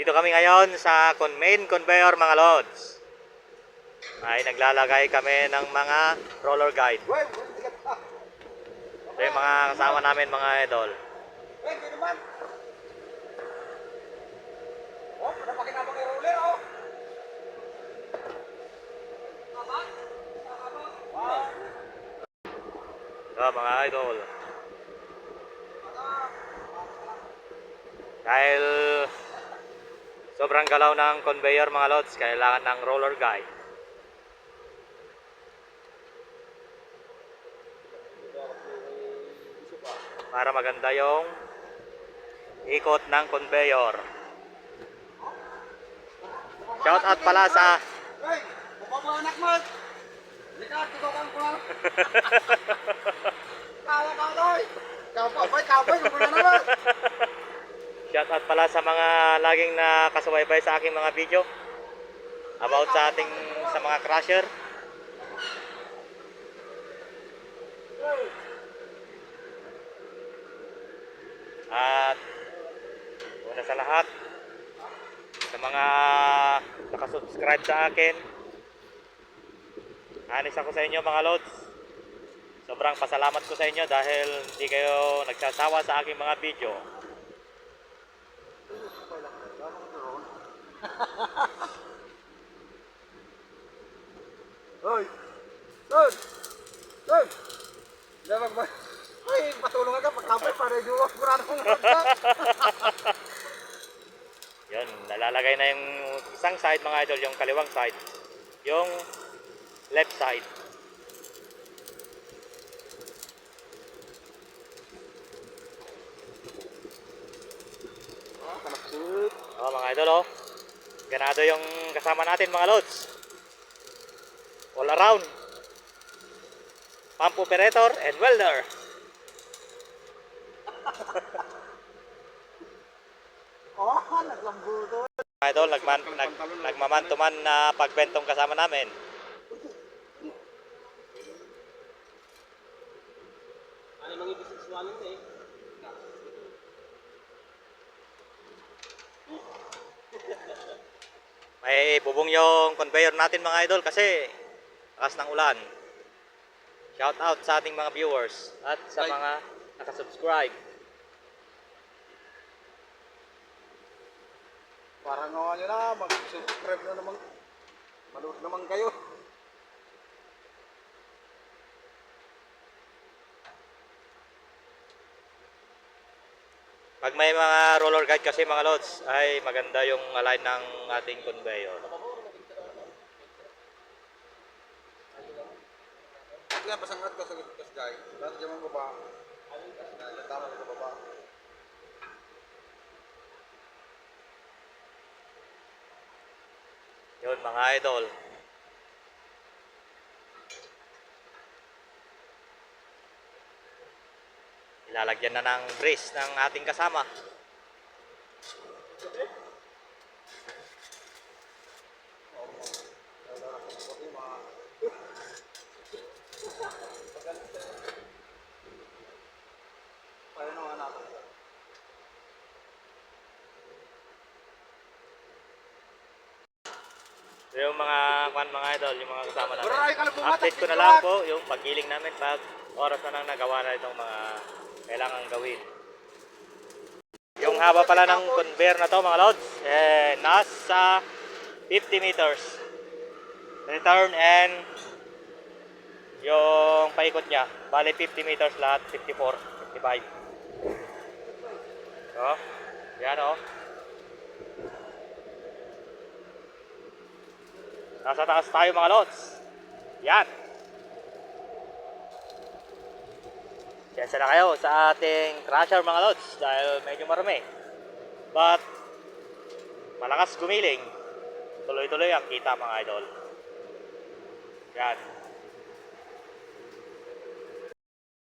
Dito kami ngayon sa main conveyor mga lods. Ay naglalagay kami ng mga roller guide. Ito yung mga kasama namin mga idol. Ito mga idol. Dahil sobrang galaw ng conveyor mga lods, kailangan ng roller guide. Para maganda yung ikot ng conveyor. Shout out pala sa Hey, mga anak mo. Likat, tutukan ko lang. Kawa ka doy. Kaway, kumuna naman. shout out pala sa mga laging nakasubaybay sa aking mga video about sa mga crusher. At una sa lahat, sa mga nakasubscribe sa akin, anis ako sa inyo mga lods. Sobrang pasalamat ko sa inyo dahil hindi kayo nagsasawa sa aking mga video. Hoy. Hoy. Hoy. Dapat ba? Hoy, patulong ka pagkapay para juwak murado mo. Yun, nalalagay na yung isang side mga idol, yung kaliwang side, yung left side. Oh mga idol, oh, ganado yung kasama natin mga lods, all around pump operator and welder. Oh, naglambuto. Mga idol, nagmaman-to-man na pagbentong kasama namin. Ano mga ibig eh? May bubong yung conveyor natin mga idol kasi lakas ng ulan. Shout out sa ating mga viewers at sa mga nakasubscribe. Parang nyo na, mag-subscribe na naman. Manood naman kayo. Pag may mga roller guide kasi mga lods, ay maganda yung align ng ating conveyor. Kaya pasangat ko sa gas guys. Dati jaman ko ba? Tama ko ba? Yun mga idol. Ilalagyan na ng brace ng ating kasama. So yung mga idol, yung mga kasama natin. Update ko na lang po yung paggiling namin pag oras na nang nagawa na itong mga kailangan gawin. Yung haba pala ng conveyor na to mga lods, nasa 50 meters. Return and yung paikot niya, bali 50 meters lahat, 54, 55. So, yan o. Nasa taas tayo mga lods. Yan. Siyasa na kayo sa ating crusher mga lods dahil medyo marami. But malakas gumiling. Tuloy-tuloy ang kita mga idol. Yan.